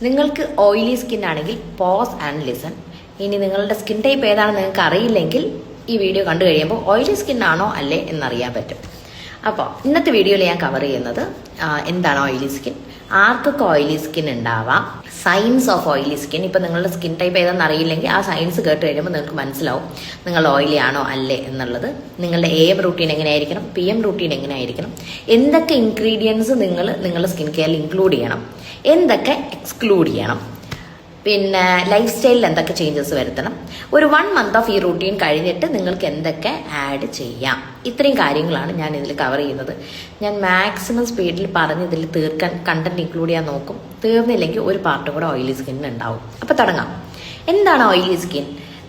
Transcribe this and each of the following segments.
നിങ്ങൾക്ക് oily skin ആണെങ്കിൽ pose and listen. ഇനി നിങ്ങളുടെ സ്കിൻ ടൈപ്പ് ഏതാണെന്ന് നിങ്ങൾക്ക് അറിയില്ലെങ്കിൽ ഈ വീഡിയോ കണ്ടു കഴിയുമ്പോൾ ഓയിലി സ്കിൻ ആണോ അല്ലേ എന്നറിയാൻ പറ്റും. അപ്പോൾ ഇന്നത്തെ വീഡിയോയിൽ ഞാൻ കവർ ചെയ്യുന്നത് എന്താണ് ഓയിലി സ്കിൻ, ആർക്കൊക്കെ ഓയിലി സ്കിൻ ഉണ്ടാവാം, സയൻസ് ഓഫ് ഓയിലി സ്കിൻ. ഇപ്പം നിങ്ങളുടെ സ്കിൻ ടൈപ്പ് ഏതാണെന്ന് അറിയില്ലെങ്കിൽ ആ സയൻസ് കേട്ട് കഴിയുമ്പോൾ നിങ്ങൾക്ക് മനസ്സിലാവും നിങ്ങൾ ഓയിലി ആണോ അല്ലേ എന്നുള്ളത്. നിങ്ങളുടെ AM റൂട്ടീൻ എങ്ങനെയായിരിക്കണം, PM റൂട്ടീൻ എങ്ങനെയായിരിക്കണം, എന്തൊക്കെ ഇൻഗ്രീഡിയൻസ് നിങ്ങളുടെ സ്കിൻ കെയറിൽ ഇൻക്ലൂഡ് ചെയ്യണം, എന്തൊക്കെ എക്സ്ക്ലൂഡ് ചെയ്യണം, പിന്നെ ലൈഫ് സ്റ്റൈലിൽ എന്തൊക്കെ ചേഞ്ചസ് വരുത്തണം, ഒരു 1 month ഓഫ് ഈ റൂട്ടീൻ കഴിഞ്ഞിട്ട് നിങ്ങൾക്ക് എന്തൊക്കെ ആഡ് ചെയ്യാം. ഇത്രയും കാര്യങ്ങളാണ് ഞാൻ ഇതിൽ കവർ ചെയ്യുന്നത്. ഞാൻ മാക്സിമം സ്പീഡിൽ പറഞ്ഞ് ഇതിൽ തീർക്കാൻ കണ്ടന്റ് ഇൻക്ലൂഡ് ചെയ്യാൻ നോക്കും. തീർന്നില്ലെങ്കിൽ ഒരു പാർട്ടും കൂടെ ഓയിലി സ്കിന്നിന് ഉണ്ടാവും. അപ്പോൾ തുടങ്ങാം. എന്താണ് ഓയിലി സ്കിൻ?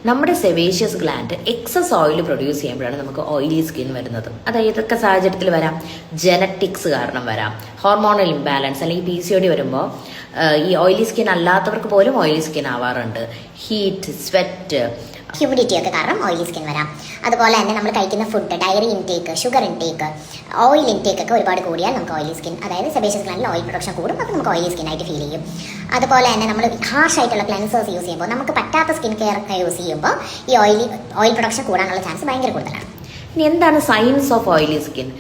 നമ്മുടെ sebaceous gland excess oil produce ചെയ്യുമ്പോഴാണ് നമുക്ക് ഓയിലി സ്കിൻ വരുന്നത്. അത് ഏതൊക്കെ സാഹചര്യത്തിൽ വരാം? ജനറ്റിക്സ് കാരണം വരാം, ഹോർമോണൽ ഇംബാലൻസ് അല്ലെങ്കിൽ PCOD വരുമ്പോൾ ഈ ഓയിലി സ്കിൻ അല്ലാത്തവർക്ക് പോലും ഓയിലി സ്കിൻ ആവാറുണ്ട്. ഹീറ്റ്, സ്വെറ്റ്, ഹ്യൂമിഡിറ്റി ഒക്കെ കാരണം ഓയിലി സ്കിൻ വരാം. അതുപോലെ തന്നെ നമ്മൾ കഴിക്കുന്ന food, dairy intake, sugar intake, oil intake ഒക്കെ ഒരുപാട് കൂടിയാൽ നമുക്ക് ഓയിലി സ്കിൻ, അതായത് സെബേഷ്യസ് ഗ്ലാൻഡിൽ ഓയിൽ പ്രൊഡക്ഷൻ കൂടും. അപ്പോൾ നമുക്ക് ഓയിലി സ്കിൻ ആയിട്ട് ഫീൽ ചെയ്യും. അതുപോലെ തന്നെ നമ്മൾ ഹാർഷ് ആയിട്ടുള്ള ക്ലെൻസേഴ്സ് യൂസ് ചെയ്യുമ്പോൾ, നമുക്ക് പറ്റാത്ത സ്കിൻ കെയർ യൂസ് ചെയ്യുമ്പോൾ ഈ ഓയിൽ പ്രൊഡക്ഷൻ കൂടാനുള്ള ചാൻസ് ഭയങ്കര കൂടുതലാണ്. ഇനി എന്താണ് സയൻസ് ഓഫ് ഓയിലി സ്കിൻ?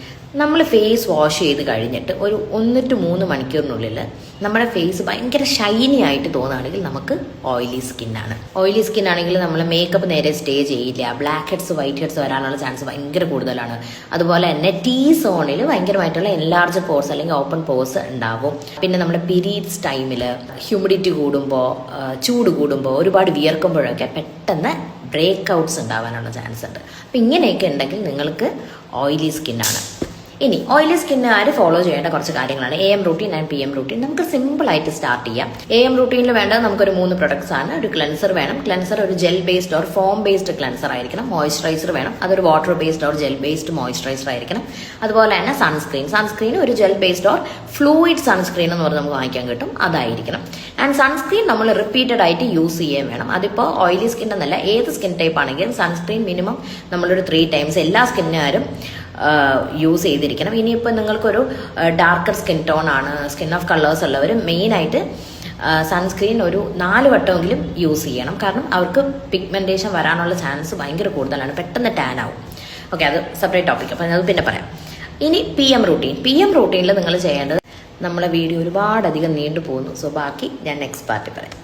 നമ്മൾ ഫേസ് വാഷ് ചെയ്ത് കഴിഞ്ഞിട്ട് ഒരു 1 to 3 മണിക്കൂറിനുള്ളിൽ നമ്മുടെ ഫേസ് ഭയങ്കര ഷൈനി ആയിട്ട് തോന്നുകയാണെങ്കിൽ നമുക്ക് ഓയിലി സ്കിന്നാണ്. ഓയിലി സ്കിൻ ആണെങ്കിൽ നമ്മൾ മേക്കപ്പ് നേരെ സ്റ്റേ ചെയ്യില്ല, ബ്ലാക്ക് ഹെഡ്സ്, വൈറ്റ് ഹെഡ്സ് വരാനുള്ള ചാൻസ് ഭയങ്കര കൂടുതലാണ്. അതുപോലെ തന്നെ T-സോണിൽ ഭയങ്കരമായിട്ടുള്ള എൻലാർജ് പോർസ് അല്ലെങ്കിൽ ഓപ്പൺ പോർസ് ഉണ്ടാവും. പിന്നെ നമ്മുടെ പീരീഡ്സ് ടൈമിൽ ഹ്യൂമിഡിറ്റി കൂടുമ്പോൾ, ചൂട് കൂടുമ്പോൾ, ഒരുപാട് വിയർക്കുമ്പോഴൊക്കെ പെട്ടെന്ന് ബ്രേക്ക് ഔട്ട്സ് ഉണ്ടാവാനുള്ള ചാൻസ് ഉണ്ട്. അപ്പം ഇങ്ങനെയൊക്കെ ഉണ്ടെങ്കിൽ നിങ്ങൾക്ക് ഓയിലി സ്കിന്നാണ്. ഇനി ഓയിലി സ്കിന്നുകാർ ഫോളോ ചെയ്യേണ്ട കുറച്ച് കാര്യങ്ങളാണ് AM routine and PM routine. നമുക്ക് സിമ്പിളായിട്ട് സ്റ്റാർട്ട് ചെയ്യാം. AM റൂട്ടീനിൽ വേണ്ടത് നമുക്കൊരു 3 പ്രൊഡക്ട്സ് ആണ്. ഒരു ക്ലെൻസർ വേണം. ക്ലെൻസർ ഒരു gel based or form based cleanser ആയിരിക്കണം. മോയ്സ്ചറൈസർ വേണം. അതൊരു water based or gel based moisturiser ആയിരിക്കണം. അതുപോലെ തന്നെ സൺസ്ക്രീൻ ഒരു gel based or fluid sunscreen എന്ന് പറഞ്ഞ് നമുക്ക് വാങ്ങിക്കാൻ കിട്ടും, അതായിരിക്കണം. ആൻഡ് സൺസ്ക്രീൻ നമ്മൾ റിപ്പീറ്റഡ് ആയിട്ട് യൂസ് ചെയ്യുകയും വേണം. അതിപ്പോൾ ഓയിലി സ്കിൻ എന്നല്ല, ഏത് സ്കിൻ ടൈപ്പ് ആണെങ്കിലും സൺസ്ക്രീൻ മിനിമം നമ്മളൊരു 3 times എല്ലാ സ്കിന്നുകാരും യൂസ് ചെയ്തിരിക്കണം. ഇനിയിപ്പോൾ നിങ്ങൾക്കൊരു ഡാർക്കർ സ്കിൻ ടോൺ ആണ്, സ്കിൻ ഓഫ് കളേഴ്സ് ഉള്ളവർ മെയിനായിട്ട് സൺസ്ക്രീൻ ഒരു 4 വട്ടമെങ്കിലും യൂസ് ചെയ്യണം. കാരണം അവർക്ക് പിഗ്മെന്റേഷൻ വരാനുള്ള ചാൻസ് ഭയങ്കര കൂടുതലാണ്, പെട്ടെന്ന് ടാൻ ആവും. ഓക്കെ, അത് സെപ്പറേറ്റ് ടോപ്പിക്, അപ്പം അത് പിന്നെ പറയാം. ഇനി PM റൂട്ടീനിൽ നിങ്ങൾ ചെയ്യേണ്ടത്, നമ്മളെ വീഡിയോ ഒരുപാടധികം നീണ്ടു പോകുന്നു. സോ ബാക്കി ഞാൻ നെക്സ്റ്റ് പാർട്ടിൽ പറയാം.